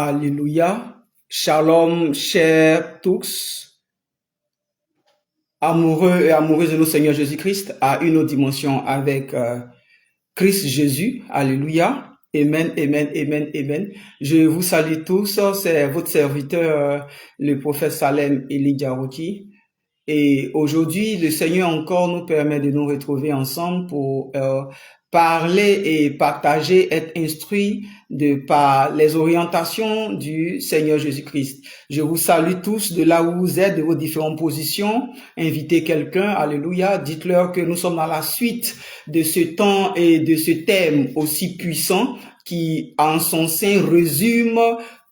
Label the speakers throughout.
Speaker 1: Alléluia. Shalom, chers tous, amoureux et amoureuses de notre Seigneur Jésus-Christ, à une autre dimension avec Christ Jésus. Alléluia. Amen, amen, amen, amen. Je vous salue tous. C'est votre serviteur, le prophète Salem Elidiarouti. Et aujourd'hui, le Seigneur encore nous permet de nous retrouver ensemble pour parler et partager, être instruit par les orientations du Seigneur Jésus-Christ. Je vous salue tous de là où vous êtes, de vos différentes positions. Invitez quelqu'un, alléluia. Dites-leur que nous sommes à la suite de ce temps et de ce thème aussi puissant qui, en son sein, résume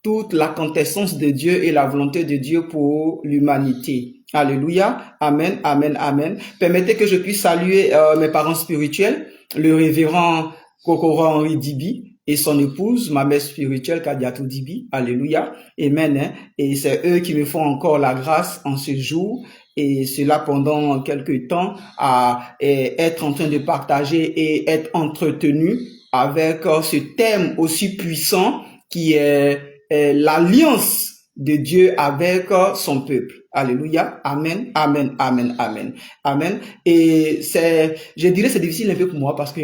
Speaker 1: toute la quintessence de Dieu et la volonté de Dieu pour l'humanité. Alléluia. Amen, amen, amen. Permettez que je puisse saluer mes parents spirituels, le révérend Kokora Henri Dibi et son épouse, ma mère spirituelle Kadiatou Dibi. Alléluia. Amen. Et c'est eux qui me font encore la grâce en ce jour et cela pendant quelques temps à être en train de partager et être entretenu avec ce thème aussi puissant qui est l'alliance de Dieu avec son peuple. Alléluia. Amen, amen, amen, amen, amen. Et je dirais c'est difficile un peu pour moi parce que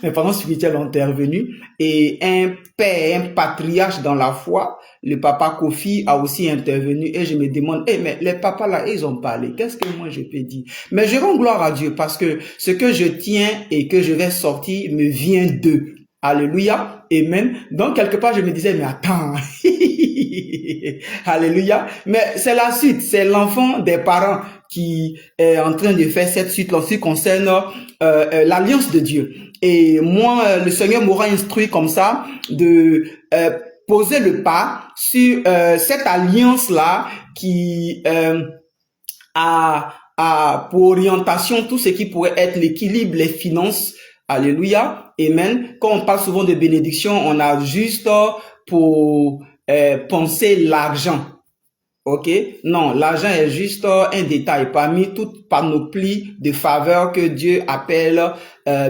Speaker 1: mes parents spirituels ont intervenu et un père, un patriarche dans la foi, le papa Kofi a aussi intervenu et je me demande, mais les papas là, ils ont parlé. Qu'est-ce que moi je peux dire? Mais je rends gloire à Dieu parce que ce que je tiens et que je vais sortir me vient d'eux. Alléluia. Amen. Donc, quelque part, je me disais, mais attends. Alléluia. Mais c'est la suite. C'est l'enfant des parents qui est en train de faire cette suite là qui concerne l'alliance de Dieu. Et moi, le Seigneur m'aura instruit comme ça de poser le pas sur cette alliance-là qui a pour orientation tout ce qui pourrait être l'équilibre, les finances. Alléluia. Amen. Quand on parle souvent de bénédiction, on a juste pour penser l'argent. Ok? Non, l'argent est juste un détail parmi toute panoplie de faveurs que Dieu appelle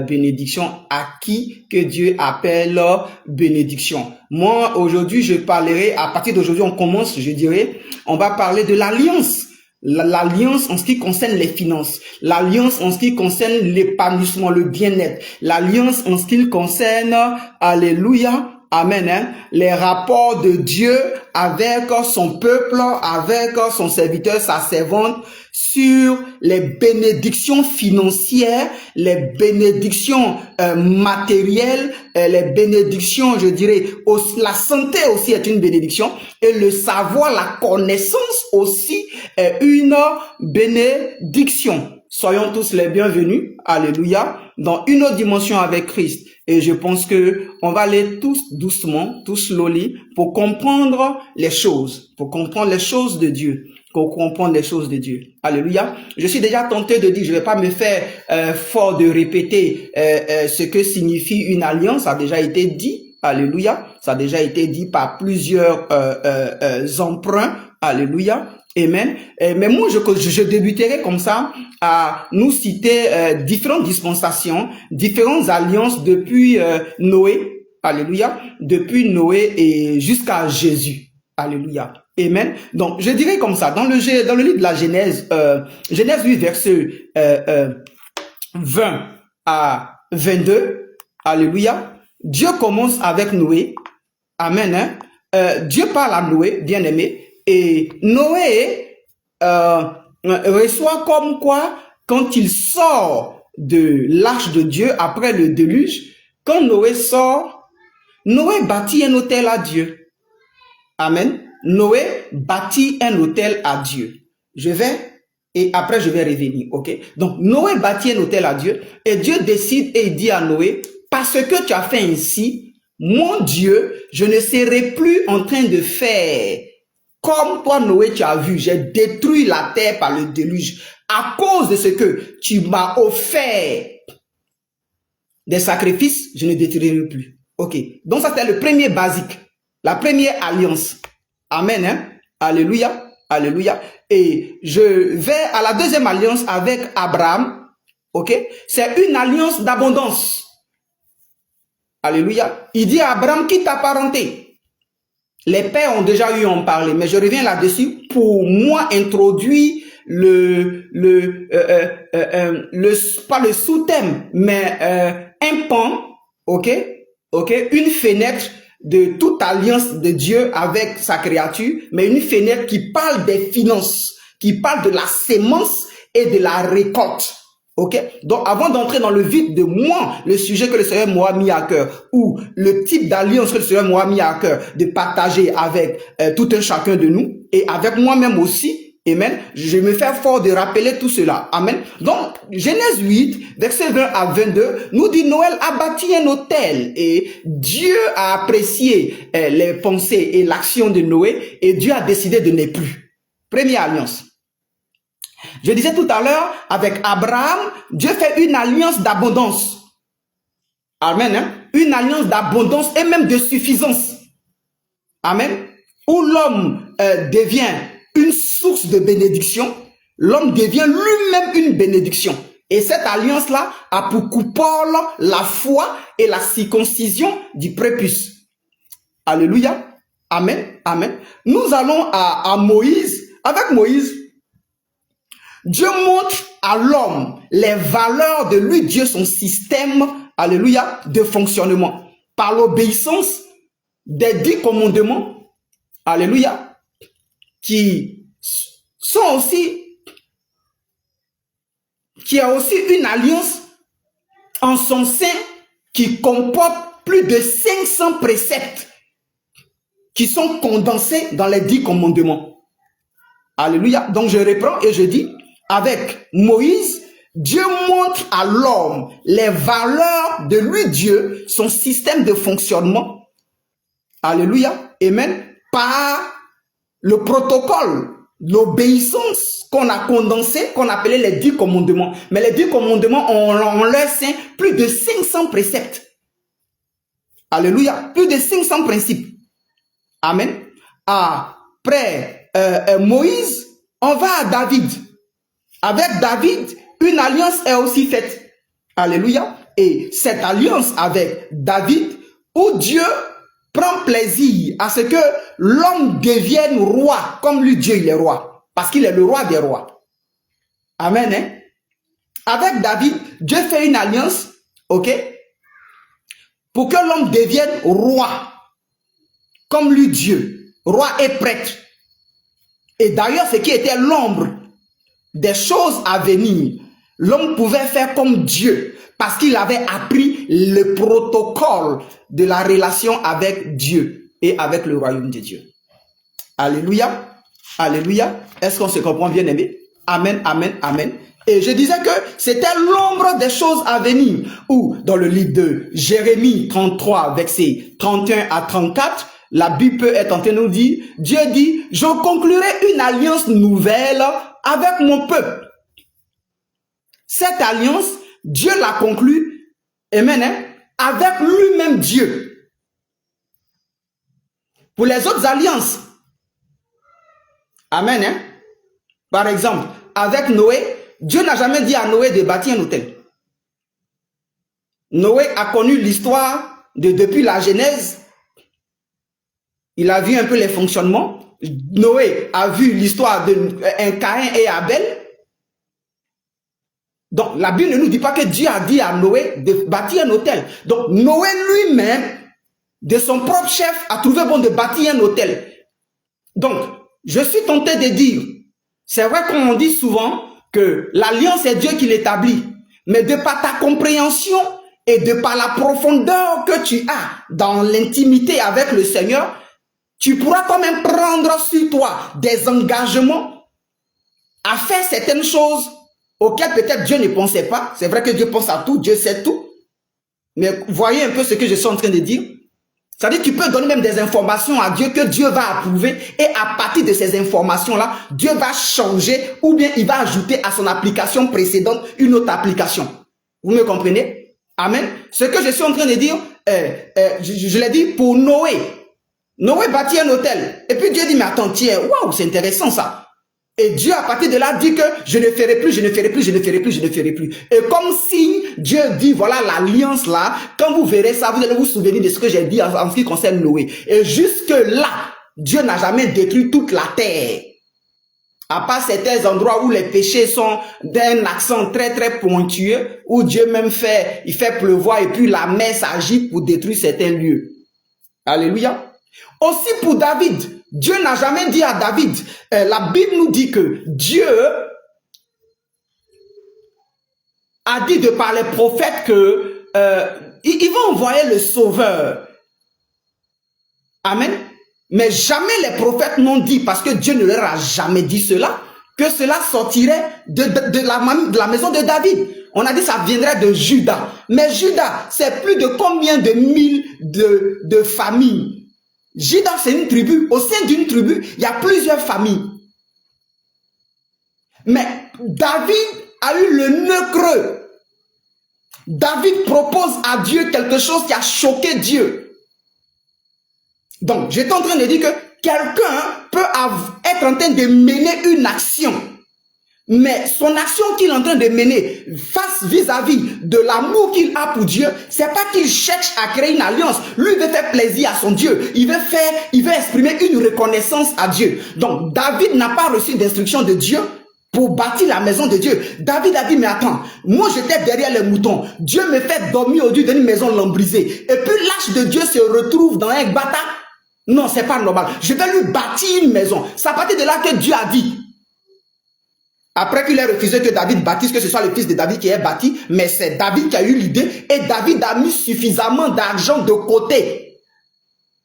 Speaker 1: bénédiction, à qui que Dieu appelle bénédiction. Moi, aujourd'hui, je parlerai, à partir d'aujourd'hui, on commence, je dirais, on va parler de l'alliance. L'alliance en ce qui concerne les finances, l'alliance en ce qui concerne l'épanouissement, le bien-être, l'alliance en ce qui concerne, alléluia, amen, les rapports de Dieu avec son peuple, avec son serviteur, sa servante, sur les bénédictions financières, les bénédictions matérielles, les bénédictions, je dirais, la santé aussi est une bénédiction, et le savoir, la connaissance aussi est une bénédiction. Soyons tous les bienvenus, alléluia, dans une autre dimension avec Christ. Et je pense que on va aller tous doucement, tous slowly, pour comprendre les choses de Dieu. Pour comprendre les choses de Dieu. Alléluia. Je suis déjà tenté de dire, je vais pas me faire fort de répéter ce que signifie une alliance. Ça a déjà été dit. Alléluia. Ça a déjà été dit par plusieurs emprunts. Alléluia. Amen. Mais moi, je débuterai comme ça à nous citer différentes dispensations, différentes alliances depuis Noé. Alléluia. Depuis Noé et jusqu'à Jésus. Alléluia. Amen. Donc, je dirais comme ça, dans le livre de la Genèse, Genèse 8, verset 20 à 22, alléluia, Dieu commence avec Noé, amen, hein? Dieu parle à Noé, bien-aimé, et Noé reçoit comme quoi, quand il sort de l'arche de Dieu après le déluge, quand Noé sort, Noé bâtit un autel à Dieu. Amen. Noé bâtit un autel à Dieu. Et après je vais revenir, ok? Donc, Noé bâtit un autel à Dieu et Dieu décide et il dit à Noé, parce que tu as fait ainsi, mon Dieu, je ne serai plus en train de faire comme toi, Noé, tu as vu, j'ai détruit la terre par le déluge à cause de ce que tu m'as offert des sacrifices, je ne détruirai plus. Ok. Donc, ça c'était le premier basique, la première alliance. Amen, hein? Alléluia, alléluia. Et je vais à la deuxième alliance avec Abraham, ok? C'est une alliance d'abondance. Alléluia. Il dit à Abraham, quitte ta parenté. Les pères ont déjà eu à en parler, mais je reviens là-dessus pour moi introduire pas le sous-thème, mais un pan, ok, une fenêtre de toute alliance de Dieu avec sa créature, mais une fenêtre qui parle des finances, qui parle de la sémence et de la récolte. Ok, donc avant d'entrer dans le vif de moi, le sujet que le Seigneur m'a mis à cœur, ou le type d'alliance que le Seigneur m'a mis à cœur de partager avec tout un chacun de nous, et avec moi-même aussi, amen, je me fais fort de rappeler tout cela, amen. Donc, Genèse 8, verset 20 à 22, nous dit Noël a bâti un autel, et Dieu a apprécié les pensées et l'action de Noé, et Dieu a décidé de ne plus. Première alliance. Je disais tout à l'heure, avec Abraham, Dieu fait une alliance d'abondance. Amen. Hein? Une alliance d'abondance et même de suffisance. Amen. Où l'homme devient une source de bénédiction, l'homme devient lui-même une bénédiction. Et cette alliance-là a pour coupole la foi et la circoncision du prépuce. Alléluia. Amen. Amen. Nous allons à Moïse. Avec Moïse, Dieu montre à l'homme les valeurs de lui, Dieu, son système, alléluia, de fonctionnement. Par l'obéissance des 10 commandements, alléluia, qui a aussi une alliance en son sein qui comporte plus de 500 préceptes qui sont condensés dans les 10 commandements. Alléluia. Donc je reprends et je dis, avec Moïse, Dieu montre à l'homme les valeurs de lui, Dieu, son système de fonctionnement. Alléluia. Amen. Par le protocole, l'obéissance qu'on a condensé, qu'on appelait les 10 commandements. Mais les 10 commandements ont en leur sein plus de 500 préceptes. Alléluia. Plus de 500 principes. Amen. Après Moïse, on va à David. Avec David, une alliance est aussi faite. Alléluia. Et cette alliance avec David, où Dieu prend plaisir à ce que l'homme devienne roi, comme lui, Dieu, il est roi. Parce qu'il est le roi des rois. Amen. Hein? Avec David, Dieu fait une alliance, ok, pour que l'homme devienne roi, comme lui, Dieu, roi et prêtre. Et d'ailleurs, ce qui était l'ombre des choses à venir, l'homme pouvait faire comme Dieu parce qu'il avait appris le protocole de la relation avec Dieu et avec le royaume de Dieu. Alléluia. Alléluia. Est-ce qu'on se comprend, bien aimé? Amen, amen, amen. Et je disais que c'était l'ombre des choses à venir. Ou dans le livre de Jérémie 33, versets 31 à 34, la Bible peut être en train de nous dire, Dieu dit, je conclurai une alliance nouvelle avec mon peuple. Cette alliance, Dieu l'a conclue, amen, hein, avec lui-même Dieu. Pour les autres alliances, amen, hein, par exemple, avec Noé, Dieu n'a jamais dit à Noé de bâtir un autel. Noé a connu l'histoire depuis la Genèse. Il a vu un peu les fonctionnements. Noé a vu l'histoire de Caïn et Abel. Donc, la Bible ne nous dit pas que Dieu a dit à Noé de bâtir un autel. Donc, Noé lui-même, de son propre chef, a trouvé bon de bâtir un autel. Donc, je suis tenté de dire, c'est vrai qu'on dit souvent que l'alliance est Dieu qui l'établit. Mais de par ta compréhension et de par la profondeur que tu as dans l'intimité avec le Seigneur, tu pourras quand même prendre sur toi des engagements à faire certaines choses auxquelles peut-être Dieu ne pensait pas. C'est vrai que Dieu pense à tout, Dieu sait tout. Mais voyez un peu ce que je suis en train de dire. C'est-à-dire que tu peux donner même des informations à Dieu que Dieu va approuver et à partir de ces informations-là, Dieu va changer ou bien il va ajouter à son application précédente une autre application. Vous me comprenez? Amen. Ce que je suis en train de dire, je l'ai dit pour Noé. Noé bâtit un autel. Et puis Dieu dit, mais attends, tiens, waouh, c'est intéressant ça. Et Dieu, à partir de là, dit que je ne ferai plus, je ne ferai plus, je ne ferai plus, je ne ferai plus. Et comme signe Dieu dit, voilà l'alliance là. Quand vous verrez ça, vous allez vous souvenir de ce que j'ai dit en ce qui concerne Noé. Et jusque là, Dieu n'a jamais détruit toute la terre. À part certains endroits où les péchés sont d'un accent très très pointueux, où Dieu même il fait pleuvoir et puis la mer s'agite pour détruire certains lieux. Alléluia. Aussi pour David, Dieu n'a jamais dit à David, la Bible nous dit que Dieu a dit de par les prophètes que il va envoyer le sauveur. Amen. Mais jamais les prophètes n'ont dit, parce que Dieu ne leur a jamais dit cela, que cela sortirait de la maison de David. On a dit ça viendrait de Juda. Mais Juda, c'est plus de combien de mille de familles. Juda, c'est une tribu. Au sein d'une tribu, il y a plusieurs familles. Mais David a eu le nœud creux. David propose à Dieu quelque chose qui a choqué Dieu. Donc, j'étais en train de dire que quelqu'un peut être en train de mener une action. Mais son action qu'il est en train de mener face vis-à-vis de l'amour qu'il a pour Dieu, c'est pas qu'il cherche à créer une alliance. Lui, il veut faire plaisir à son Dieu. Il veut exprimer une reconnaissance à Dieu. Donc, David n'a pas reçu d'instruction de Dieu pour bâtir la maison de Dieu. David a dit, mais attends, moi j'étais derrière les moutons. Dieu me fait dormir au-dessus d'une maison lambrisée. Et puis l'arche de Dieu se retrouve dans un bata. Non, c'est pas normal. Je vais lui bâtir une maison. C'est à partir de là que Dieu a dit. Après qu'il ait refusé que David bâtisse, que ce soit le fils de David qui ait bâti, mais c'est David qui a eu l'idée et David a mis suffisamment d'argent de côté.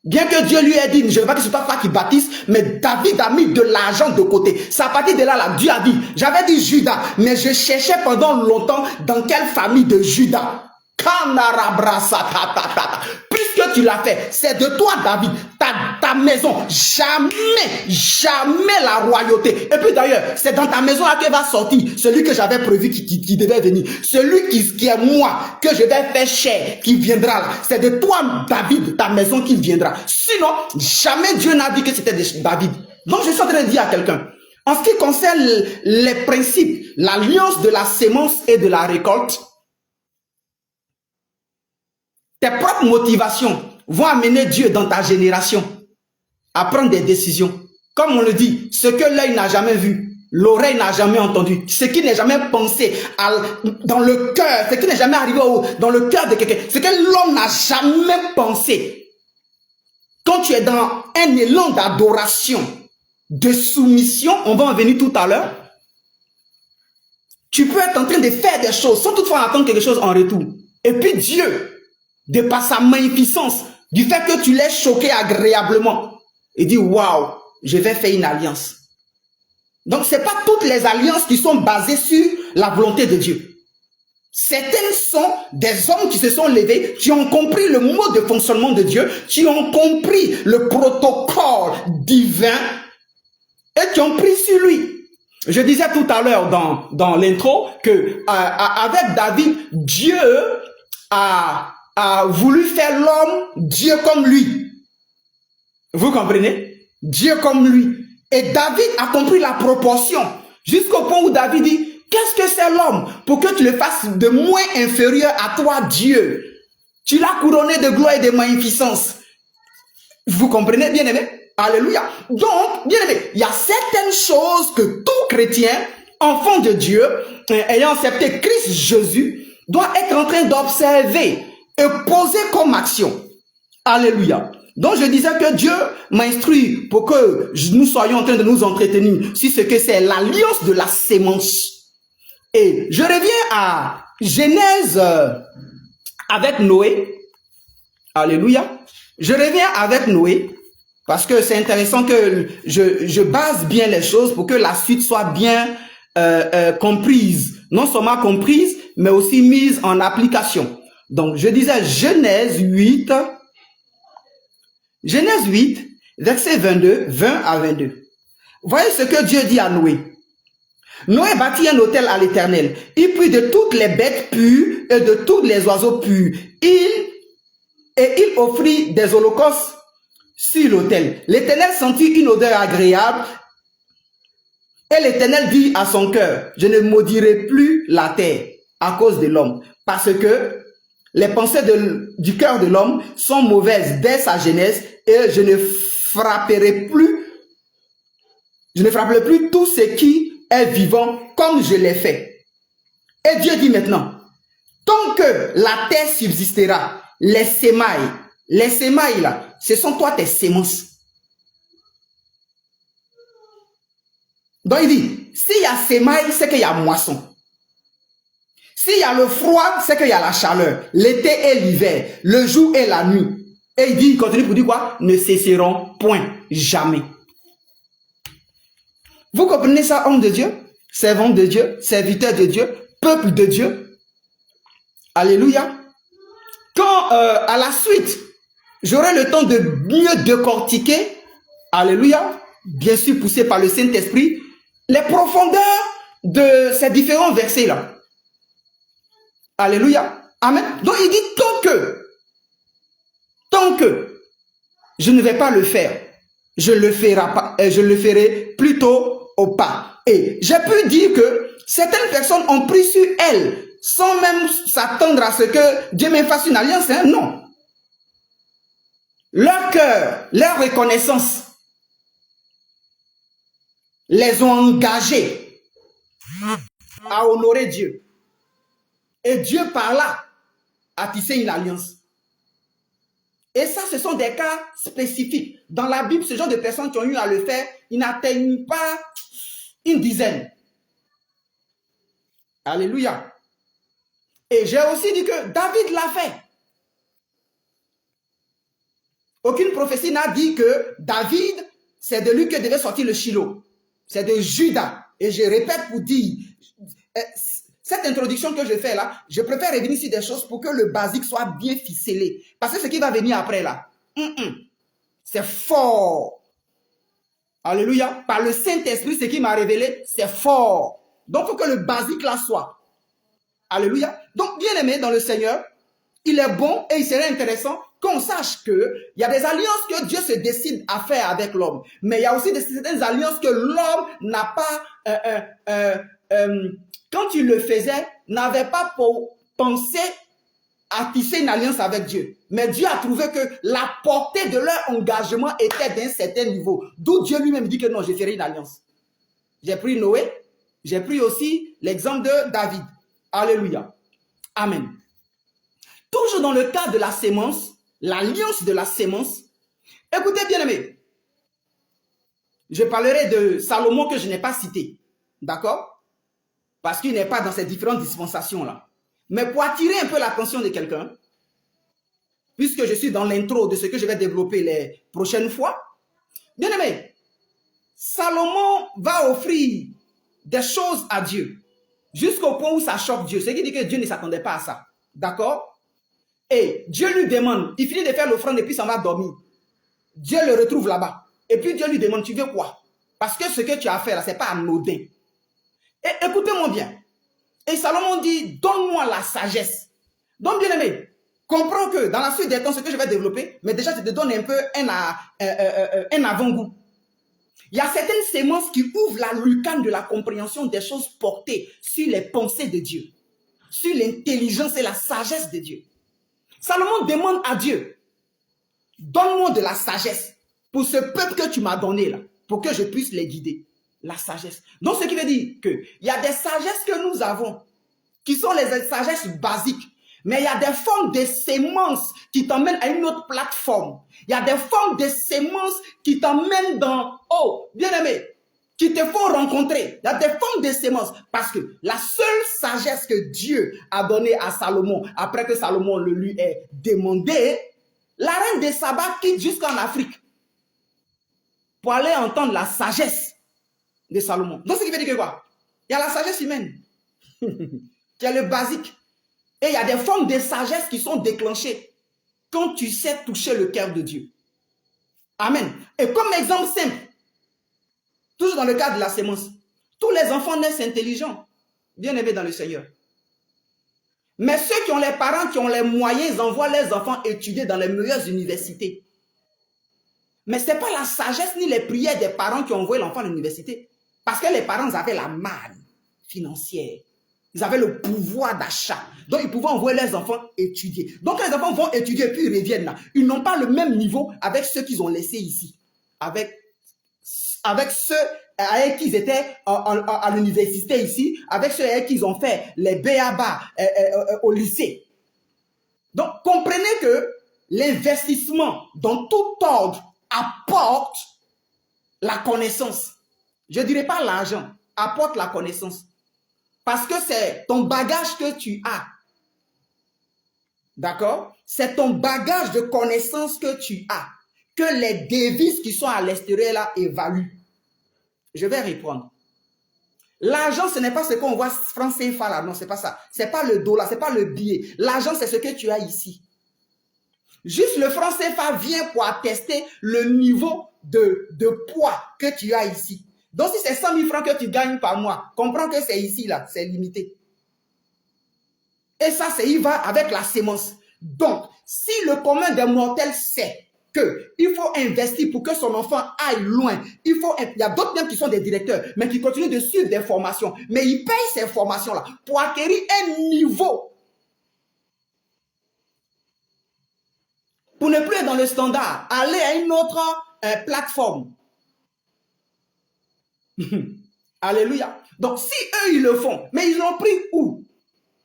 Speaker 1: Bien que Dieu lui ait dit, je ne veux pas que ce soit toi qui bâtisse, mais David a mis de l'argent de côté. C'est à partir de là, Dieu a dit, j'avais dit Judas, mais je cherchais pendant longtemps dans quelle famille de Judas. Puisque tu l'as fait, c'est de toi David, ta maison, jamais la royauté. Et puis d'ailleurs, c'est dans ta maison là que va sortir celui que j'avais prévu qui devait venir. Celui qui est moi, que je vais faire chair, qui viendra là. C'est de toi David, ta maison qui viendra. Sinon, jamais Dieu n'a dit que c'était de David. Donc je suis en train de dire à quelqu'un, en ce qui concerne les principes, l'alliance de la sémence et de la récolte, tes propres motivations vont amener Dieu dans ta génération à prendre des décisions. Comme on le dit, ce que l'œil n'a jamais vu, l'oreille n'a jamais entendu, ce qui n'est jamais pensé dans le cœur, ce qui n'est jamais arrivé dans le cœur de quelqu'un, ce que l'homme n'a jamais pensé. Quand tu es dans un élan d'adoration, de soumission, on va en venir tout à l'heure, tu peux être en train de faire des choses sans toutefois attendre quelque chose en retour. Et puis Dieu, de par sa magnificence, du fait que tu l'aies choqué agréablement, il dit, waouh, je vais faire une alliance. Donc, c'est pas toutes les alliances qui sont basées sur la volonté de Dieu. Certaines sont des hommes qui se sont levés, qui ont compris le mode de fonctionnement de Dieu, qui ont compris le protocole divin et qui ont pris sur lui. Je disais tout à l'heure dans l'intro que avec David, Dieu a voulu faire l'homme Dieu comme lui. Vous comprenez? Dieu comme lui. Et David a compris la proportion. Jusqu'au point où David dit, qu'est-ce que c'est l'homme pour que tu le fasses de moins inférieur à toi, Dieu? Tu l'as couronné de gloire et de magnificence. Vous comprenez, bien aimé? Alléluia. Donc, bien aimé, il y a certaines choses que tout chrétien, enfant de Dieu, ayant accepté Christ Jésus, doit être en train d'observer et poser comme action. Alléluia. Donc je disais que Dieu m'instruit pour que nous soyons en train de nous entretenir sur ce que c'est l'alliance de la sémence. Et je reviens à Genèse avec Noé. Alléluia. Je reviens avec Noé parce que c'est intéressant que je base bien les choses pour que la suite soit bien comprise. Non seulement comprise, mais aussi mise en application. Donc, je disais Genèse 8, verset 20 à 22. Voyez ce que Dieu dit à Noé. Noé bâtit un autel à l'Éternel. Il prit de toutes les bêtes pures et de tous les oiseaux purs. Il offrit des holocaustes sur l'autel. L'Éternel sentit une odeur agréable. Et l'Éternel dit à son cœur, je ne maudirai plus la terre à cause de l'homme, Parce que les pensées du cœur de l'homme sont mauvaises dès sa jeunesse et je ne frapperai plus tout ce qui est vivant comme je l'ai fait. Et Dieu dit maintenant, tant que la terre subsistera, les sémailles là, ce sont toi tes semences. Donc il dit, s'il y a sémailles, c'est qu'il y a moisson. S'il y a le froid, c'est qu'il y a la chaleur. L'été et l'hiver, le jour et la nuit. Et il continue pour dire quoi? Ne cesseront point, jamais. Vous comprenez ça, homme de Dieu, servant de Dieu, serviteur de Dieu, peuple de Dieu? Alléluia. Quand à la suite, j'aurai le temps de mieux décortiquer, alléluia, bien sûr poussé par le Saint-Esprit, les profondeurs de ces différents versets-là. Alléluia. Amen. Donc il dit tant que je ne vais pas le faire, je le ferai plutôt au pas. Et j'ai pu dire que certaines personnes ont pris sur elles sans même s'attendre à ce que Dieu me fasse une alliance. Hein? Non. Leur cœur, leur reconnaissance les ont engagés à honorer Dieu. Et Dieu par là a tissé une alliance. Et ça, ce sont des cas spécifiques. Dans la Bible, ce genre de personnes qui ont eu à le faire, ils n'atteignent pas une dizaine. Alléluia. Et j'ai aussi dit que David l'a fait. Aucune prophétie n'a dit que David, c'est de lui que devait sortir le Shiloh. C'est de Judas. Et je répète pour dire, cette introduction que je fais là, je préfère revenir sur des choses pour que le basique soit bien ficelé. Parce que ce qui va venir après là, c'est fort. Alléluia. Par le Saint-Esprit, ce qui m'a révélé, c'est fort. Donc, il faut que le basique là soit. Alléluia. Donc, bien aimé dans le Seigneur, il est bon et il serait intéressant qu'on sache qu'il y a des alliances que Dieu se décide à faire avec l'homme. Mais il y a aussi certaines alliances que l'homme n'a pas, quand il le faisait, n'avait pas pensé à tisser une alliance avec Dieu. Mais Dieu a trouvé que la portée de leur engagement était d'un certain niveau. D'où Dieu lui-même dit que non, je ferai une alliance. J'ai pris Noé, j'ai pris aussi l'exemple de David. Alléluia. Amen. Toujours dans le cas de la sémence, l'alliance de la sémence, écoutez bien aimé, je parlerai de Salomon que je n'ai pas cité, d'accord? Parce qu'il n'est pas dans ces différentes dispensations-là. Mais pour attirer un peu l'attention de quelqu'un, puisque je suis dans l'intro de ce que je vais développer les prochaines fois, bien aimé, Salomon va offrir des choses à Dieu, jusqu'au point où ça choque Dieu. Ce qui dit que Dieu ne s'attendait pas à ça, d'accord? Et Dieu lui demande, il finit de faire l'offrande et puis s'en va dormir. Dieu le retrouve là-bas. Et puis Dieu lui demande, tu veux quoi? Parce que ce que tu as fait là, ce n'est pas anodin. Et écoutez-moi bien. Et Salomon dit, donne-moi la sagesse. Donc bien aimé, comprends que dans la suite des temps, ce que je vais développer, mais déjà je te donne un peu un avant-goût. Il y a certaines sémences qui ouvrent la lucarne de la compréhension des choses portées sur les pensées de Dieu, sur l'intelligence et la sagesse de Dieu. Salomon demande à Dieu, donne-moi de la sagesse pour ce peuple que tu m'as donné là, pour que je puisse les guider. La sagesse. Donc, ce qui veut dire qu'il y a des sagesses que nous avons, qui sont les sagesses basiques, mais il y a des formes de sémences qui t'emmènent à une autre plateforme. Il y a des formes de sémences qui t'emmènent dans, oh, bien aimé, qui te font rencontrer. Il y a des formes de sémences. Parce que la seule sagesse que Dieu a donnée à Salomon, après que Salomon le lui ait demandé, la reine de Saba quitte jusqu'en Afrique pour aller entendre la sagesse de Salomon. Donc, ce qui veut dire que quoi? Il y a la sagesse humaine, qui est le basique. Et il y a des formes de sagesse qui sont déclenchées quand tu sais toucher le cœur de Dieu. Amen. Et comme exemple simple, toujours dans le cadre de la sémence, tous les enfants naissent intelligents, bien aimés dans le Seigneur. Mais ceux qui ont les parents, qui ont les moyens, ils envoient leurs enfants étudier dans les meilleures universités. Mais ce n'est pas la sagesse ni les prières des parents qui ont envoyé l'enfant à l'université. Parce que les parents avaient la manne financière. Ils avaient le pouvoir d'achat. Donc, ils pouvaient envoyer leurs enfants étudier. Donc, quand les enfants vont étudier puis ils reviennent là, ils n'ont pas le même niveau avec ceux qu'ils ont laissés ici. Avec ceux avec qui ils étaient à l'université ici, avec ceux avec qui ils ont fait les BABA au lycée. Donc, comprenez que l'investissement dans tout ordre apporte la connaissance. Je ne dirais pas l'argent, apporte la connaissance. Parce que c'est ton bagage que tu as. D'accord? C'est ton bagage de connaissances que tu as. Que les devises qui sont à l'extérieur là évaluent. Je vais répondre. L'argent, ce n'est pas ce qu'on voit franc CFA là. Non, c'est pas ça. C'est pas le dollar, c'est pas le billet. L'argent, c'est ce que tu as ici. Juste le franc CFA vient pour attester le niveau de poids que tu as ici. Donc, si c'est 100 000 francs que tu gagnes par mois, comprends que c'est ici, là, c'est limité. Et ça, il va avec la sémence. Donc, si le commun des mortels sait qu'il faut investir pour que son enfant aille loin, il y a d'autres même qui sont des directeurs, mais qui continuent de suivre des formations, mais ils payent ces formations-là pour acquérir un niveau. Pour ne plus être dans le standard, aller à une autre plateforme. Alléluia. Donc, si eux, ils le font, mais ils l'ont pris où?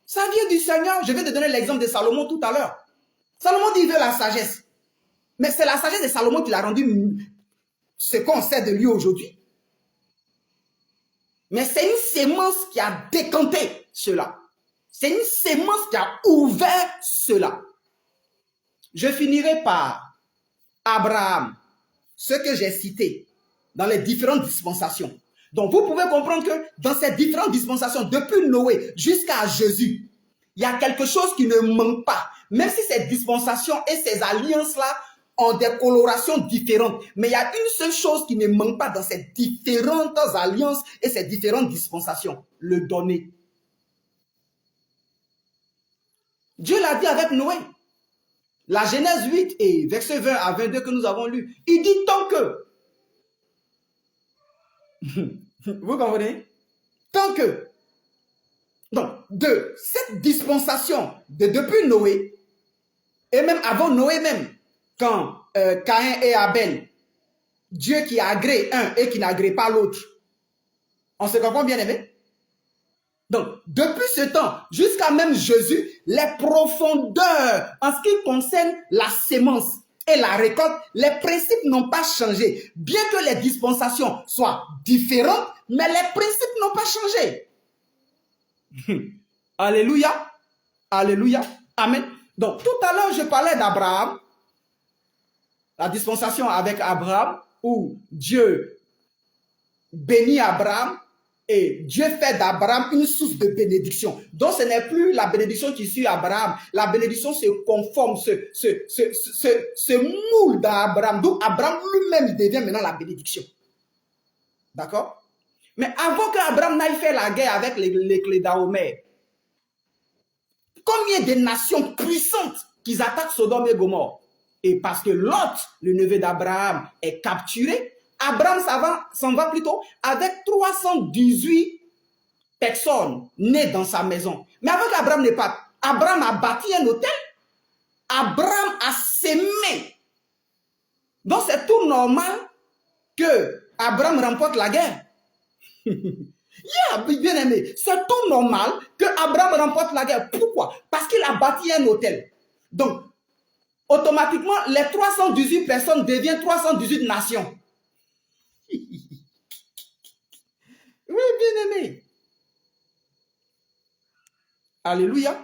Speaker 1: Ça vient du Seigneur. Je vais te donner l'exemple de Salomon tout à l'heure. Salomon dit qu'il veut la sagesse. Mais c'est la sagesse de Salomon qui l'a rendu ce qu'on sait de lui aujourd'hui. Mais c'est une sémence qui a décanté cela. C'est une sémence qui a ouvert cela. Je finirai par Abraham, ce que j'ai cité dans les différentes dispensations. Donc, vous pouvez comprendre que dans ces différentes dispensations, depuis Noé jusqu'à Jésus, il y a quelque chose qui ne manque pas. Même si ces dispensations et ces alliances-là ont des colorations différentes. Mais il y a une seule chose qui ne manque pas dans ces différentes alliances et ces différentes dispensations. Le donner. Dieu l'a dit avec Noé. La Genèse 8 et verset 20 à 22 que nous avons lu. Il dit tant que... Vous comprenez? Tant que... Donc, de cette dispensation depuis Noé, et même avant Noé même, quand Caïn et Abel, Dieu qui agrée un et qui n'agrée pas l'autre, on se comprend bien aimé? Donc, depuis ce temps, jusqu'à même Jésus, les profondeurs en ce qui concerne la sémence et la récolte, les principes n'ont pas changé. Bien que les dispensations soient différentes, mais les principes n'ont pas changé. Alléluia. Alléluia. Amen. Donc, tout à l'heure, je parlais d'Abraham, la dispensation avec Abraham, où Dieu bénit Abraham et Dieu fait d'Abraham une source de bénédiction. Donc, ce n'est plus la bénédiction qui suit Abraham. La bénédiction se conforme, se moule dans Abraham. Donc, Abraham lui-même devient maintenant la bénédiction. D'accord? Mais avant qu'Abraham n'aille faire la guerre avec les Clédaomères, combien de nations puissantes qui attaquent Sodome et Gomorrhe? Et parce que Lot, le neveu d'Abraham, est capturé, Abraham s'en va plutôt avec 318 personnes nées dans sa maison. Mais avant qu'Abraham ne parte, Abraham a bâti un hôtel. Abraham a sémé. Donc c'est tout normal que Abraham remporte la guerre. Bien aimé, c'est tout normal que Abraham remporte la guerre. Pourquoi? Parce qu'il a bâti un hôtel. Donc, automatiquement, les 318 personnes deviennent 318 nations. Oui, bien aimé. Alléluia.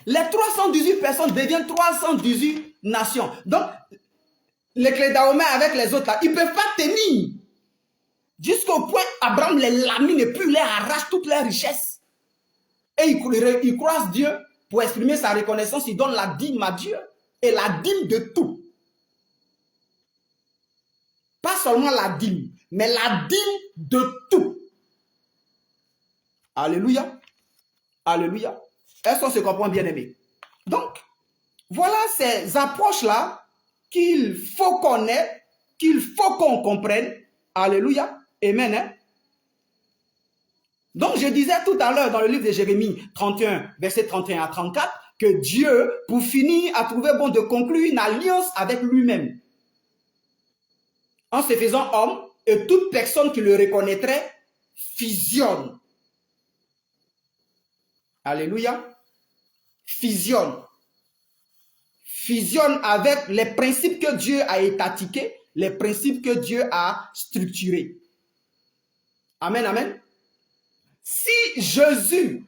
Speaker 1: Les 318 personnes deviennent 318 nations. Donc, les Clédaomères avec les autres, là, ils ne peuvent pas tenir. Jusqu'au point, Abraham les lamine et puis les arrache toutes leurs richesses. Et il croise Dieu pour exprimer sa reconnaissance. Il donne la dîme à Dieu. Et la dîme de tout. Pas seulement la dîme, mais la dîme de tout. Alléluia. Alléluia. Est-ce qu'on se comprend bien aimé? Donc, voilà ces approches-là qu'il faut connaître, qu'il faut qu'on comprenne. Alléluia. Amen. Hein? Donc, je disais tout à l'heure dans le livre de Jérémie 31, verset 31 à 34, que Dieu, pour finir, a trouvé bon de conclure une alliance avec lui-même. En se faisant homme, et toute personne qui le reconnaîtrait fusionne. Alléluia. Fusionne. Fusionne avec les principes que Dieu a étatiqués, les principes que Dieu a structurés. Amen, amen. Si Jésus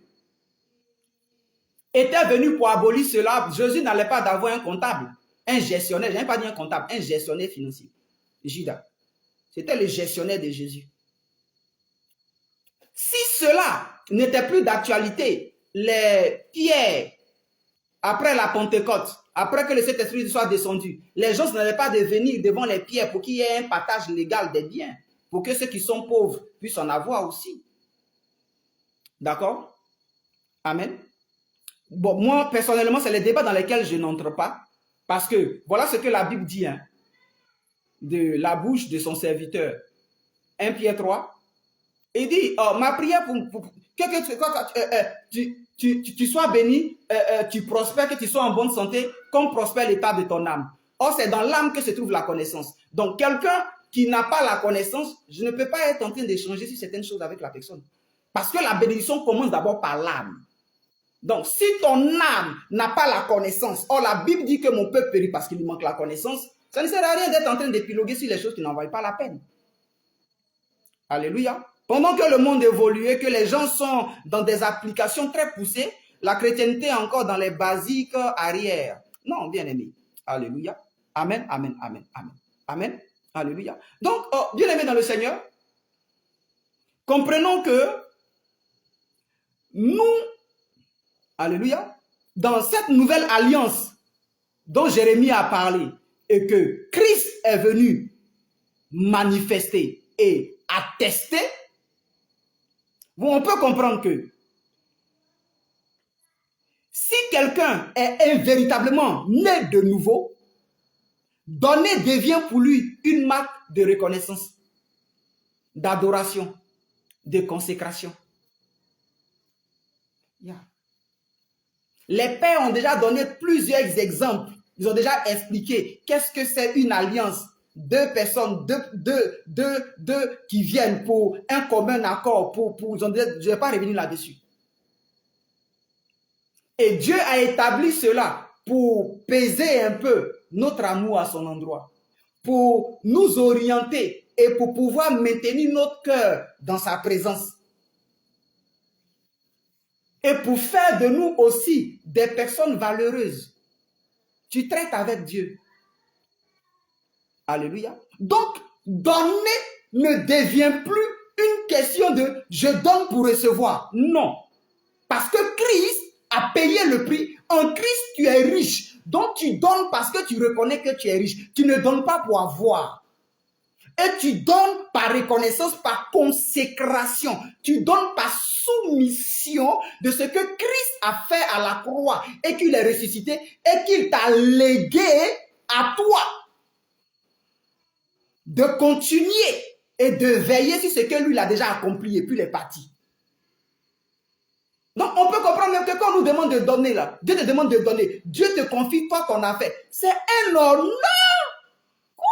Speaker 1: était venu pour abolir cela, Jésus n'allait pas d'avoir un comptable, un gestionnaire, je n'ai pas dit un comptable, un gestionnaire financier. Judas. C'était le gestionnaire de Jésus. Si cela n'était plus d'actualité, les pierres, après la Pentecôte, après que le Saint-Esprit soit descendu, les gens n'allaient pas venir devant les pierres pour qu'il y ait un partage légal des biens, pour que ceux qui sont pauvres puissent en avoir aussi. D'accord? Amen. Bon, moi, personnellement, c'est les débats dans lesquels je n'entre pas, parce que voilà ce que la Bible dit, hein, de la bouche de son serviteur. 1 Pierre 3. Il dit, oh, ma prière pour que tu sois béni, tu prospères, que tu sois en bonne santé, comme prospère l'état de ton âme. Or, c'est dans l'âme que se trouve la connaissance. Donc, quelqu'un qui n'a pas la connaissance, je ne peux pas être en train d'échanger sur certaines choses avec la personne. Parce que la bénédiction commence d'abord par l'âme. Donc, si ton âme n'a pas la connaissance, or la Bible dit que mon peuple périt parce qu'il lui manque la connaissance, ça ne sert à rien d'être en train d'épiloguer sur les choses qui n'en valent pas la peine. Alléluia. Pendant que le monde évolue, que les gens sont dans des applications très poussées, la chrétienté est encore dans les basiques arrière. Non, bien aimé. Alléluia. Amen, amen, amen, amen. Amen. Alléluia. Donc, bien aimé dans le Seigneur, comprenons que nous, alléluia, dans cette nouvelle alliance dont Jérémie a parlé et que Christ est venu manifester et attester, on peut comprendre que si quelqu'un est véritablement né de nouveau, donner devient pour lui une marque de reconnaissance, d'adoration, de consécration. Yeah. Les pères ont déjà donné plusieurs exemples. Ils ont déjà expliqué qu'est-ce que c'est une alliance. Deux personnes, deux qui viennent pour un commun accord. Je ne vais pas revenir là-dessus. Et Dieu a établi cela pour peser un peu notre amour à son endroit, pour nous orienter et pour pouvoir maintenir notre cœur dans sa présence. Et pour faire de nous aussi des personnes valeureuses. Tu traites avec Dieu. Alléluia. Donc, donner ne devient plus une question de « je donne pour recevoir ». Non. Parce que Christ a payé le prix. En Christ, tu es riche. Donc, tu donnes parce que tu reconnais que tu es riche. Tu ne donnes pas pour avoir. Et tu donnes par reconnaissance, par consécration. Tu donnes par soumission de ce que Christ a fait à la croix et qu'il est ressuscité et qu'il t'a légué à toi. De continuer et de veiller sur ce que lui a déjà accompli et puis il est parti. Donc, on peut comprendre que quand on nous demande de donner, là, Dieu te demande de donner. Dieu te confie toi qu'on a fait. C'est un honneur. Quoi?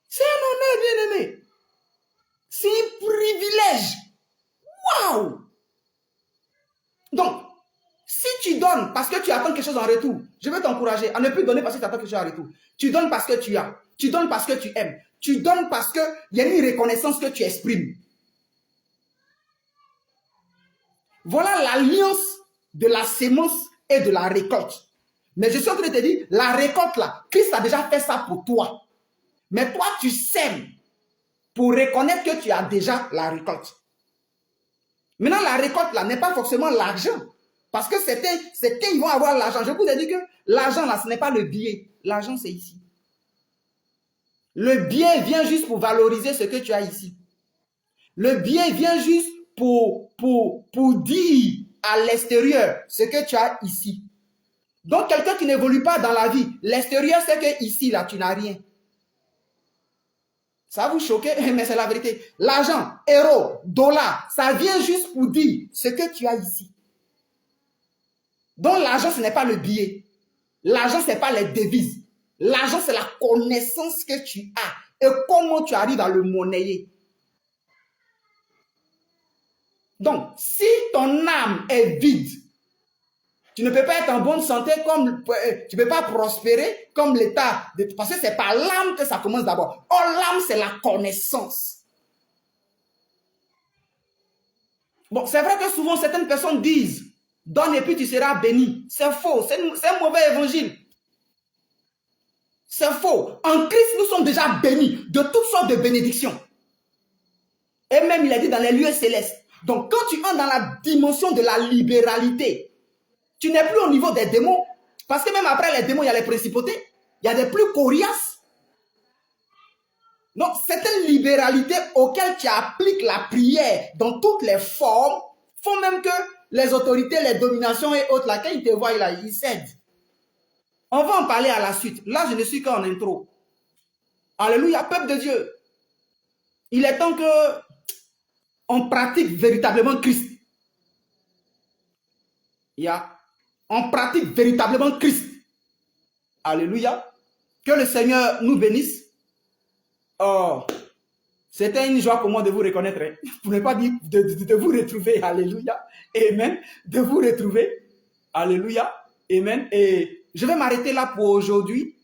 Speaker 1: C'est un honneur, bien aimé. C'est un privilège. Waouh! Donc, si tu donnes parce que tu attends quelque chose en retour, je veux t'encourager à ne plus donner parce que tu attends quelque chose en retour. Tu donnes parce que tu as. Tu donnes parce que tu aimes. Tu donnes parce qu'il y a une reconnaissance que tu exprimes. Voilà l'alliance de la sémence et de la récolte. Mais je suis en train de te dire, la récolte là, Christ a déjà fait ça pour toi. Mais toi, tu sèmes pour reconnaître que tu as déjà la récolte. Maintenant, la récolte là n'est pas forcément l'argent. Parce que c'est quand ils vont avoir l'argent. Je vous ai dit que l'argent là, ce n'est pas le billet. L'argent, c'est ici. Le bien vient juste pour valoriser ce que tu as ici. Le bien vient juste pour dire à l'extérieur ce que tu as ici. Donc, quelqu'un qui n'évolue pas dans la vie, l'extérieur, c'est que ici, là, tu n'as rien. Ça va vous choquer, mais c'est la vérité. L'argent, euro, dollar, ça vient juste pour dire ce que tu as ici. Donc l'argent, ce n'est pas le billet. L'argent, ce n'est pas les devises. L'argent, c'est la connaissance que tu as et comment tu arrives à le monnayer. Donc, si ton âme est vide, tu ne peux pas être en bonne santé, tu ne peux pas prospérer comme l'état. Parce que c'est par l'âme que ça commence d'abord. Or, l'âme, c'est la connaissance. Bon, c'est vrai que souvent, certaines personnes disent, donne et puis tu seras béni. C'est faux, c'est un mauvais évangile. C'est faux. En Christ, nous sommes déjà bénis de toutes sortes de bénédictions. Et même, il a dit dans les lieux célestes. Donc, quand tu entres dans la dimension de la libéralité, tu n'es plus au niveau des démons. Parce que même après les démons, il y a les principautés. Il y a des plus coriaces. Donc, cette libéralité auquel tu appliques la prière dans toutes les formes font même que les autorités, les dominations et autres, là, quand ils te voient, là, ils cèdent. On va en parler à la suite. Là, je ne suis qu'en intro. Alléluia, peuple de Dieu. Il est temps que on pratique véritablement Christ. On pratique véritablement Christ. Alléluia. Que le Seigneur nous bénisse. Oh, c'était une joie pour moi de vous reconnaître. Hein. Pour ne pas dire de vous retrouver. Alléluia. Amen. De vous retrouver. Alléluia. Amen. Et je vais m'arrêter là pour aujourd'hui.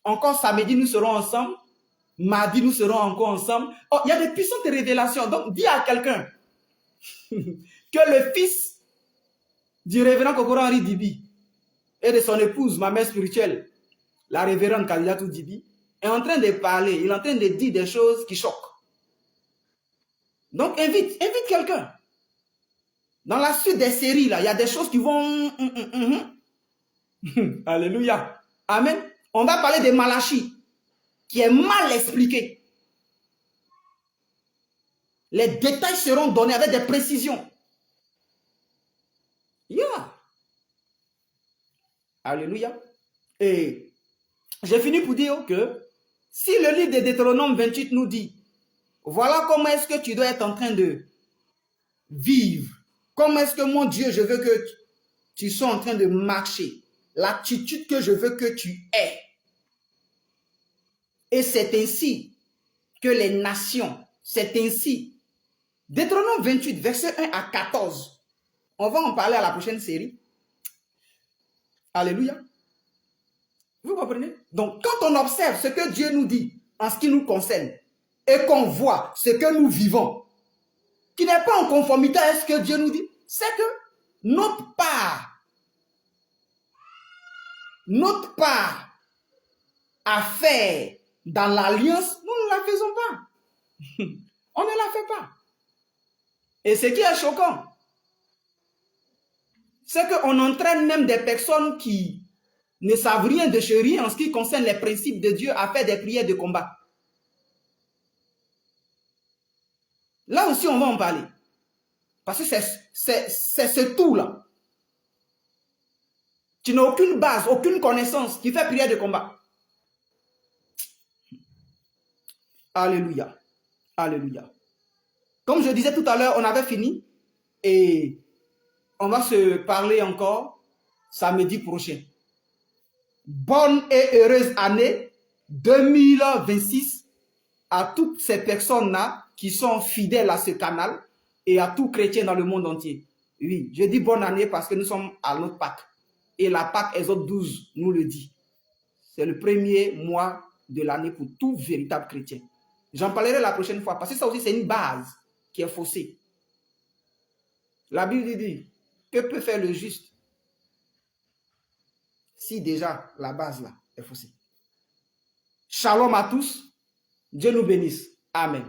Speaker 1: Encore samedi, nous serons ensemble. Mardi, nous serons encore ensemble. Oh, il y a des puissantes révélations. Donc, dis à quelqu'un que le fils du révérend Kokoro Henri Dibi et de son épouse, ma mère spirituelle, la révérende Kaliatou Dibi, est en train de parler. Il est en train de dire des choses qui choquent. Donc, invite quelqu'un. Dans la suite des séries, là, il y a des choses qui vont... Alléluia. Amen. On va parler de Malachie, qui est mal expliqué. Les détails seront donnés avec des précisions. Yeah. Alléluia. Et j'ai fini pour dire que si le livre de Deutéronome 28 nous dit, voilà comment est-ce que tu dois être en train de vivre. Comment est-ce que mon Dieu, je veux que tu sois en train de marcher. L'attitude que je veux que tu aies. Et c'est ainsi que les nations, c'est ainsi. Deutéronome 28, verset 1 à 14. On va en parler à la prochaine série. Alléluia. Vous comprenez? Donc, quand on observe ce que Dieu nous dit en ce qui nous concerne et qu'on voit ce que nous vivons, qui n'est pas en conformité à ce que Dieu nous dit, c'est que notre part à faire dans l'alliance, nous ne la faisons pas. On ne la fait pas. Et ce qui est choquant, c'est qu'on entraîne même des personnes qui ne savent rien de chérir en ce qui concerne les principes de Dieu à faire des prières de combat. Là aussi, on va en parler. Parce que c'est ce tout-là. Tu n'as aucune base, aucune connaissance qui fait prière de combat. Alléluia. Alléluia. Comme je disais tout à l'heure, on avait fini et on va se parler encore samedi prochain. Bonne et heureuse année 2026 à toutes ces personnes-là qui sont fidèles à ce canal et à tout chrétien dans le monde entier. Oui, je dis bonne année parce que nous sommes à notre Pâques. Et la Pâques, Exode 12 nous le dit. C'est le premier mois de l'année pour tout véritable chrétien. J'en parlerai la prochaine fois parce que ça aussi c'est une base qui est faussée. La Bible dit, que peut faire le juste si déjà la base là est faussée? Shalom à tous. Dieu nous bénisse. Amen.